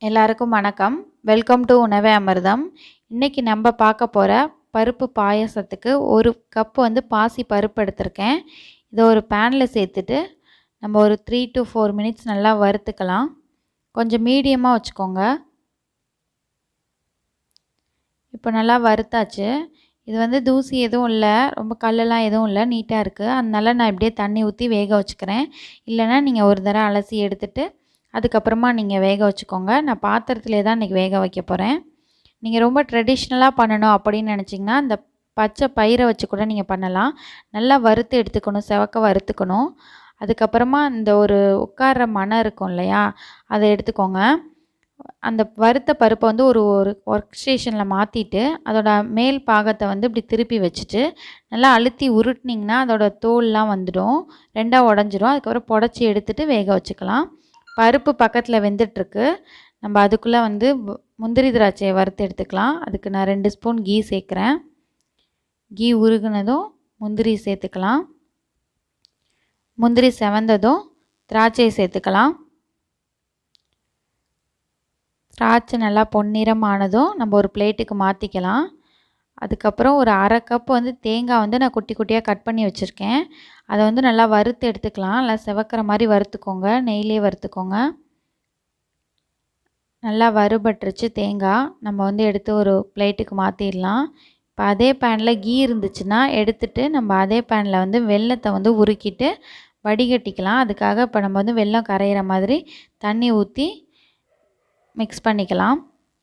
எல்லாருக்கும் வணக்கம். Welcome to உணவே அமிர்தம். இன்னைக்கு நம்ம பார்க்க போகிற பருப்பு பாயசத்துக்கு ஒரு கப் பாசி பருப்பு எடுத்திருக்கேன். இதை ஒரு பேனில் சேர்த்துட்டு நம்ம ஒரு 3 to 4 மினிட்ஸ் நல்லா வறுத்துக்கலாம். கொஞ்சம் மீடியமாக வச்சுக்கோங்க. இப்போ நல்லா வறுத்தாச்சு. இது தூசி எதுவும் இல்லை, ரொம்ப கல்லெல்லாம் எதுவும் இல்லை, நீட்டாக இருக்குது. அதனால நான் இப்படியே தண்ணி ஊற்றி வேக வச்சுக்கிறேன். இல்லைன்னா நீங்கள் ஒரு தடவை அலசி எடுத்துட்டு அதுக்கப்புறமா நீங்கள் வேக வச்சுக்கோங்க. நான் பாத்திரத்திலே தான் இன்றைக்கி வேக வைக்க போகிறேன். நீங்கள் ரொம்ப ட்ரெடிஷ்னலாக பண்ணணும் அப்படின்னு நினச்சிங்கன்னா இந்த பச்சை பயிரை வச்சு கூட நீங்கள் பண்ணலாம். நல்லா வறுத்து எடுத்துக்கணும், செவக்க வறுத்துக்கணும். அதுக்கப்புறமா இந்த ஒரு உட்கார்ற மணம் இருக்கும் இல்லையா, அதை எடுத்துக்கோங்க. அந்த வறுத்த பருப்பை ஒரு ஒர்க் ஸ்டேஷனில் மாற்றிட்டு அதோட மேல் பாகத்தை இப்படி திருப்பி வச்சுட்டு நல்லா அழுத்தி உருட்டினிங்கன்னா அதோட தோல்லாம் வந்துடும், ரெண்டாக உடஞ்சிரும். அதுக்கப்புறம் புடச்சி எடுத்துகிட்டு வேக வச்சுக்கலாம். பருப்பு பக்கத்தில் வெந்துட்டுருக்கு. நம்ம அதுக்குள்ளே முந்திரி திராட்சையை வறுத்து எடுத்துக்கலாம். அதுக்கு நான் 2 ஸ்பூன் கீ சேர்க்குறேன். கீ உருகுனதும் முந்திரி சேர்த்துக்கலாம். முந்திரி செவந்ததும் திராட்சையை சேர்த்துக்கலாம். திராட்சை நல்லா பொன்னிறமானதும் நம்ம ஒரு பிளேட்டுக்கு மாற்றிக்கலாம். அதுக்கப்புறம் ஒரு அரை கப் தேங்காய் நான் குட்டி குட்டியாக கட் பண்ணி வச்சுருக்கேன். அதை நல்லா வறுத்து எடுத்துக்கலாம். நல்லா செவக்கிற மாதிரி வறுத்துக்கோங்க, நெய்யிலே வறுத்துக்கோங்க. நல்லா வறுபட்டுருச்சு தேங்காய். நம்ம எடுத்து ஒரு பிளேட்டுக்கு மாற்றிடலாம். இப்போ அதே பேனில் கீ இருந்துச்சுன்னா எடுத்துட்டு நம்ம அதே பேனில் வெல்லத்தை உருக்கிட்டு வடிகட்டிக்கலாம். அதுக்காக இப்போ நம்ம வெல்லம் கரையிற மாதிரி தண்ணி ஊற்றி மிக்ஸ் பண்ணிக்கலாம்.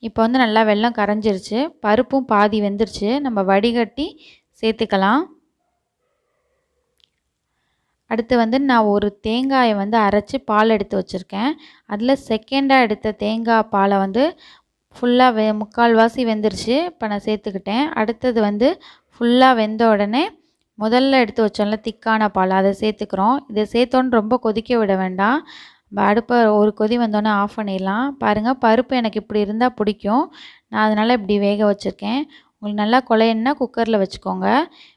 இப்போ நல்லா வெல்லம் கரைஞ்சிருச்சு, பருப்பும் பாதி வெந்துருச்சு. நம்ம வடிகட்டி சேர்த்துக்கலாம். அடுத்து நான் ஒரு தேங்காயை அரைச்சி பால் எடுத்து வச்சுருக்கேன். அதில் செகண்டாக எடுத்த தேங்காய் பாலை ஃபுல்லாக முக்கால்வாசி வெந்துருச்சு. இப்போ நான் சேர்த்துக்கிட்டேன். அடுத்தது ஃபுல்லாக வெந்த உடனே முதல்ல எடுத்து வச்சோம்ல திக்கான பால், அதை சேர்த்துக்கிறோம். இதை சேர்த்தோன்னு ரொம்ப கொதிக்க விட வேண்டாம். அடுப்பை ஒரு கொதி வந்தோடனே ஆஃப் பண்ணிடலாம். பாருங்கள், பருப்பு எனக்கு இப்படி இருந்தால் பிடிக்கும், நான் அதனால் இப்படி வேக வச்சுருக்கேன். உங்களுக்கு நல்லா குழையன்னா குக்கரில் வச்சுக்கோங்க.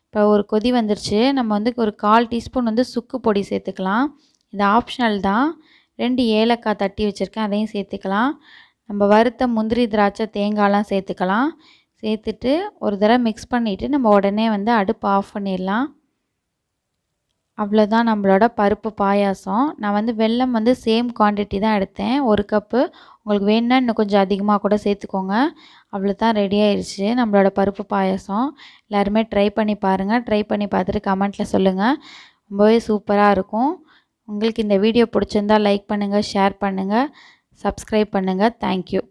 இப்போ ஒரு கொதி வந்துருச்சு. நம்ம ஒரு 1/4 டீஸ்பூன் சுக்கு பொடி சேர்த்துக்கலாம். இது ஆப்ஷனல் தான். 2 ஏலக்காய் தட்டி வச்சுருக்கேன், அதையும் சேர்த்துக்கலாம். நம்ம வறுத்த முந்திரி திராட்சை தேங்காய்லாம் சேர்த்துக்கலாம். சேர்த்துட்டு ஒரு தடவை மிக்ஸ் பண்ணிவிட்டு நம்ம உடனே அடுப்பு ஆஃப் பண்ணிடலாம். அவ்வளோதான் நம்மளோட பருப்பு பாயாசம். நான் வெல்லம் சேம் குவான்டிட்டி தான் எடுத்தேன், 1 கப்பு. உங்களுக்கு வேணுன்னா இன்னும் கொஞ்சம் அதிகமாக கூட சேர்த்துக்கோங்க. அவ்வளோதான், ரெடி ஆயிடுச்சு நம்மளோட பருப்பு பாயாசம். எல்லாருமே ட்ரை பண்ணி பாருங்கள். ட்ரை பண்ணி பார்த்துட்டு கமெண்ட்டில் சொல்லுங்கள். ரொம்பவே சூப்பராக இருக்கும். உங்களுக்கு இந்த வீடியோ பிடிச்சிருந்தால் லைக் பண்ணுங்கள், ஷேர் பண்ணுங்கள், சப்ஸ்கிரைப் பண்ணுங்கள். தேங்க்யூ.